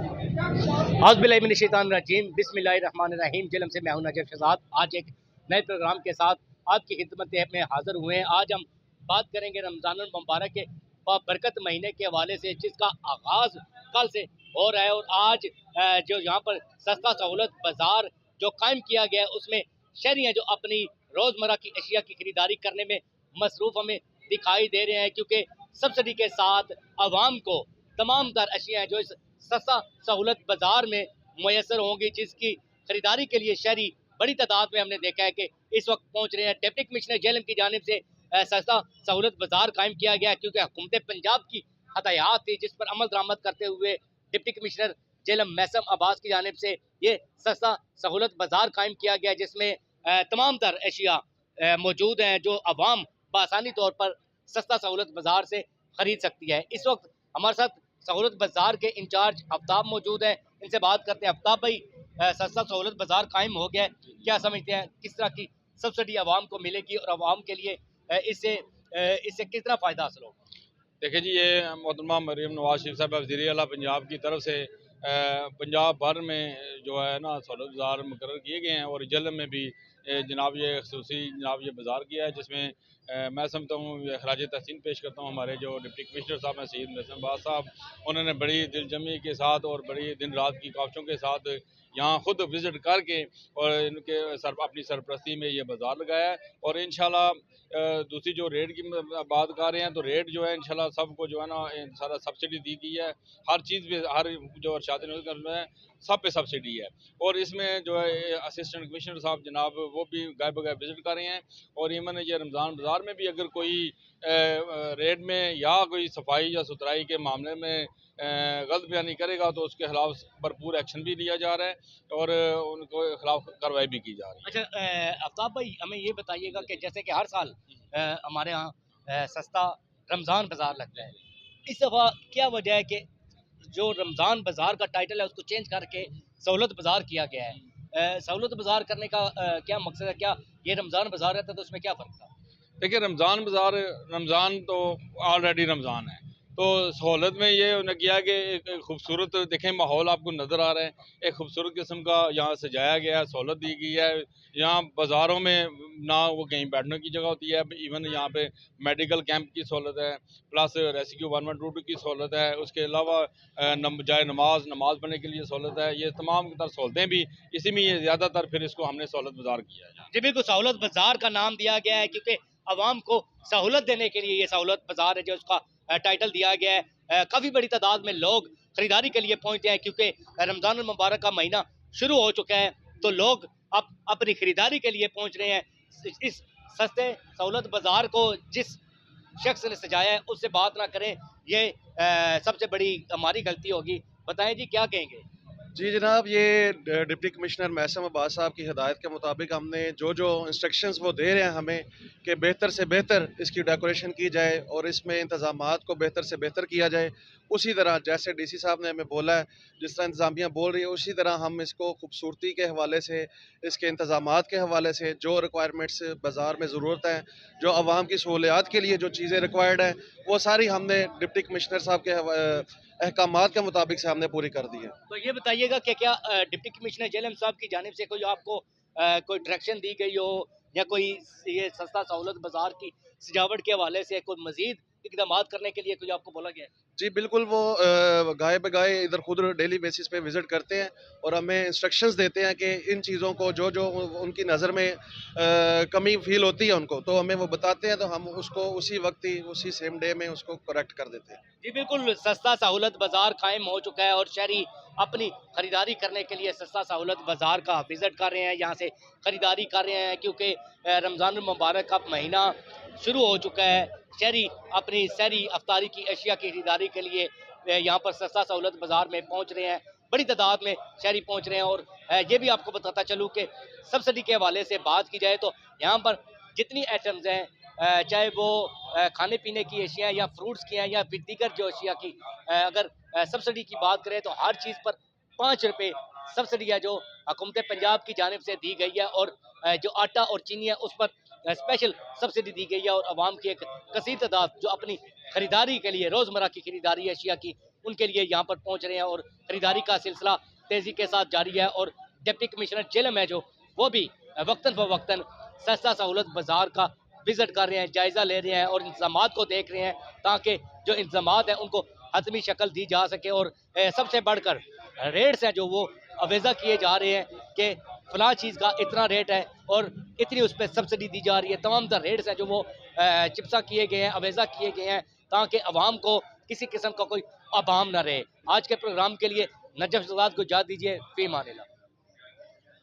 औज़ुबिल्लाहिमिनश्शैतानिर्रजीम बिस्मिल्लाहिर्रहमानिर्रहीम। जलम से मैं हूं नजफ शहजाद। आज एक नए प्रोग्राम के साथ आपकी खिदमत में हाजिर हुए हैं। आज हम बात करेंगे रमज़ानुल मुबारक के बरकत महीने के हवाले से, जिसका आगाज़ कल से हो रहा है। और आज जो यहाँ पर सस्ता सहूलत बाज़ार जो कायम किया गया है, उसमें शहरी हैं जो अपनी रोज़मर्रा की अशिया की खरीदारी करने में मसरूफ़ हमें दिखाई दे रहे हैं, क्योंकि सब्सिडी के साथ आवाम को तमाम तर अशिया जो इस सस्ता सहूलत बाजार में मैसर होंगी, जिसकी खरीदारी के लिए शहरी बड़ी तादाद में हमने देखा है कि इस वक्त पहुंच रहे हैं। डिप्टी कमिश्नर जेएलएम की जानिब से सस्ता सहूलत बाजार कायम किया गया, क्योंकि हुकूमत पंजाब की हदायत थी, जिस पर अमल दरामद करते हुए डिप्टी कमिश्नर जेएलएम मैसम अब्बास की जानिब से ये सस्ता सहूलत बाजार कायम किया गया, जिसमें तमाम तर अशिया मौजूद हैं जो अवाम बआसानी तौर पर सस्ता सहूलत बाजार से खरीद सकती है। इस वक्त हमारे साथ सहूलत बाजार के इंचार्ज आफ्ताब मौजूद हैं, इनसे बात करते हैं। आफ्ताब भाई, सस्ता सहूलत बाजार कायम हो गया है, क्या समझते हैं किस तरह की सब्सिडी आवाम को मिलेगी और आवाम के लिए इससे कितना फ़ायदा हासिल होगा? देखिए जी, ये मोहतरमा मरीम नवाज शरीफ साहब वज़ीर आला पंजाब की तरफ से पंजाब भर में जो है ना सहूलत बाज़ार मुकर्रर किए गए हैं। और जेलम में भी जनाब ये खसूसी जनाब ये बाज़ार किया है, जिसमें मैं समझता हूँ खराज तहसीन पेश करता हूँ हमारे जो डिप्टी कमिश्नर साहब हैं सईद मैसम अब्बास साहब। उन्होंने बड़ी दिलजमी के साथ और बड़ी दिन रात की काविशों के साथ यहाँ खुद विज़िट करके और इनके अपनी सरपरस्ती में ये बाज़ार लगाया है। और इंशाल्लाह दूसरी जो रेट की बात कर रहे हैं, तो रेट जो है इंशाल्लाह सबको जो है ना सारा सब्सिडी दी गई है। हर चीज़ पे, हर जो अरशाद में सब पे सब्सिडी है। और इसमें जो है असिस्टेंट कमिश्नर साहब जनाब वो भी गाय बगैर विज़िट कर रहे हैं। और इवन ये रमज़ान बाज़ार में भी अगर कोई रेट में या कोई सफाई या सुथराई के मामले में गलत बयानी करेगा, तो उसके खिलाफ भरपूर एक्शन भी लिया जा रहा है और उनको खिलाफ कार्रवाई भी की जा रही है। अच्छा, आफ्ताब भाई, हमें ये बताइएगा कि जैसे कि हर साल हमारे यहाँ सस्ता रमज़ान बाज़ार लगता है, इस दफ़ा क्या वजह है कि जो रमज़ान बाज़ार का टाइटल है उसको चेंज करके सहूलत बाज़ार किया गया है? सहूलत बाज़ार करने का क्या मकसद है? क्या ये रमज़ान बाज़ार रहता तो उसमें क्या फ़र्क था? देखिए, रमज़ान बाज़ार, रमज़ान तो ऑलरेडी रमज़ान है, तो सहूलत में ये उन्होंने किया कि एक खूबसूरत देखें माहौल आपको नज़र आ रहा है, एक खूबसूरत किस्म का यहाँ सजाया गया है, सहूलत दी गई है। यहाँ बाज़ारों में ना वो कहीं बैठने की जगह होती है, इवन यहाँ पे मेडिकल कैंप की सहूलत है, प्लस रेस्क्यू 112 की सहूलत है। उसके अलावा जाए नमाज पढ़ने के लिए सहूलत है। ये तमाम तर सहूलतें भी इसी में, ये ज़्यादातर फिर इसको हमने सहूलत बाज़ार किया है। जी बिल्कुल, सहूलत बाज़ार का नाम दिया गया है क्योंकि आवाम को सहूलत देने के लिए ये सहूलत बाज़ार है जो उसका टाइटल दिया गया है। काफ़ी बड़ी तादाद में लोग खरीदारी के लिए पहुंचे हैं, क्योंकि रमज़ानुल मुबारक का महीना शुरू हो चुका है, तो लोग अब अपनी खरीदारी के लिए पहुंच रहे हैं। इस सस्ते सहूलत बाज़ार को जिस शख्स ने सजाया है उससे बात ना करें, ये सबसे बड़ी हमारी गलती होगी। बताएं जी, क्या कहेंगे? जी जनाब, ये डिप्टी कमिश्नर मैसम अब्बास साहब की हिदायत के मुताबिक हमने जो जो इंस्ट्रक्शंस वो दे रहे हैं हमें कि बेहतर से बेहतर इसकी डेकोरेशन की जाए और इसमें इंतज़ामात को बेहतर से बेहतर किया जाए, उसी तरह जैसे डीसी साहब ने हमें बोला है, जिस तरह इंतज़ामिया बोल रही है, उसी तरह हम इसको खूबसूरती के हवाले से, इसके इंतज़ामात के हवाले से जो रिक्वायरमेंट्स बाज़ार में ज़रूरत है, जो आवाम की सहूलियात के लिए जो चीज़ें रिक्वायर्ड हैं, वो सारी हमने डिप्टी कमिश्नर साहब के अहकामात के मुताबिक से हमने पूरी कर दी है। तो ये बताइएगा कि क्या डिप्टी कमिश्नर जेएलएम साहब की जानिब से कोई आपको कोई डायरेक्शन दी गई हो, या कोई ये सस्ता सहूलत बाजार की सजावट के हवाले से कोई मजीद इकदाम करने के लिए कोई आपको बोला गया है? जी बिल्कुल, वो गाय बगाए इधर खुद डेली बेसिस पे विज़िट करते हैं और हमें इंस्ट्रक्शंस देते हैं कि इन चीज़ों को जो जो उनकी नज़र में कमी फ़ील होती है उनको, तो हमें वो बताते हैं, तो हम उसको उसी वक्त ही उसी सेम डे में उसको करेक्ट कर देते हैं। जी बिल्कुल, सस्ता सहूलत बाजार कायम हो चुका है और शहरी अपनी खरीदारी करने के लिए सस्ता सहूलत बाजार का विज़िट कर रहे हैं, यहाँ से खरीदारी कर रहे हैं, क्योंकि रमज़ानुल मुबारक का महीना शुरू हो चुका है। शहरी अपनी सहरी अफ्तारी की अशिया की खरीदारी के लिए यहाँ पर सस्ता सहूलत बाजार में पहुँच रहे हैं। बड़ी तादाद में शहरी पहुँच रहे हैं। और ये भी आपको बताता चलूँ कि सब्सिडी के हवाले से बात की जाए तो यहाँ पर जितनी आइटम्स हैं, चाहे वो खाने पीने की अशिया या फ्रूट्स की हैं या फिर दीगर जो अशिया की, अगर सब्सिडी की बात करें तो हर चीज़ पर 5 रुपये सब्सिडी है जो हुकूमत पंजाब की जानिब से दी गई है। और जो आटा और चीनी है उस पर स्पेशल सब्सिडी दी गई है। और आवाम की एक कसीर तादाद जो अपनी खरीदारी के लिए रोज़मर्रा की खरीदारी अशिया की उनके लिए यहाँ पर पहुँच रहे हैं और खरीदारी का सिलसिला तेज़ी के साथ जारी है। और डिप्टी कमिश्नर जेलम है जो, वो भी वक्तन फ़वक्तन सस्ता सहूलत बाज़ार का विज़िट कर रहे हैं, जायज़ा ले रहे हैं और इंतज़ामात को देख रहे हैं, ताकि जो इंतज़ामात हैं उनको हतमी शक्ल दी जा सके। और सबसे बढ़कर रेट्स हैं जो वो अवेज़ा किए जा रहे हैं कि फ़लाँ चीज़ का इतना रेट है और इतनी उस पर सब्सिडी दी जा रही है। तमाम तर रेट्स हैं जो वो चिप्सा किए गए हैं, अवेज़ा किए गए हैं, ताकि अवाम को किसी किस्म का कोई अबाम ना रहे। आज के प्रोग्राम के लिए नजफ शहजाद को इजाज़त दीजिए। फ़ी अमान अल्लाह।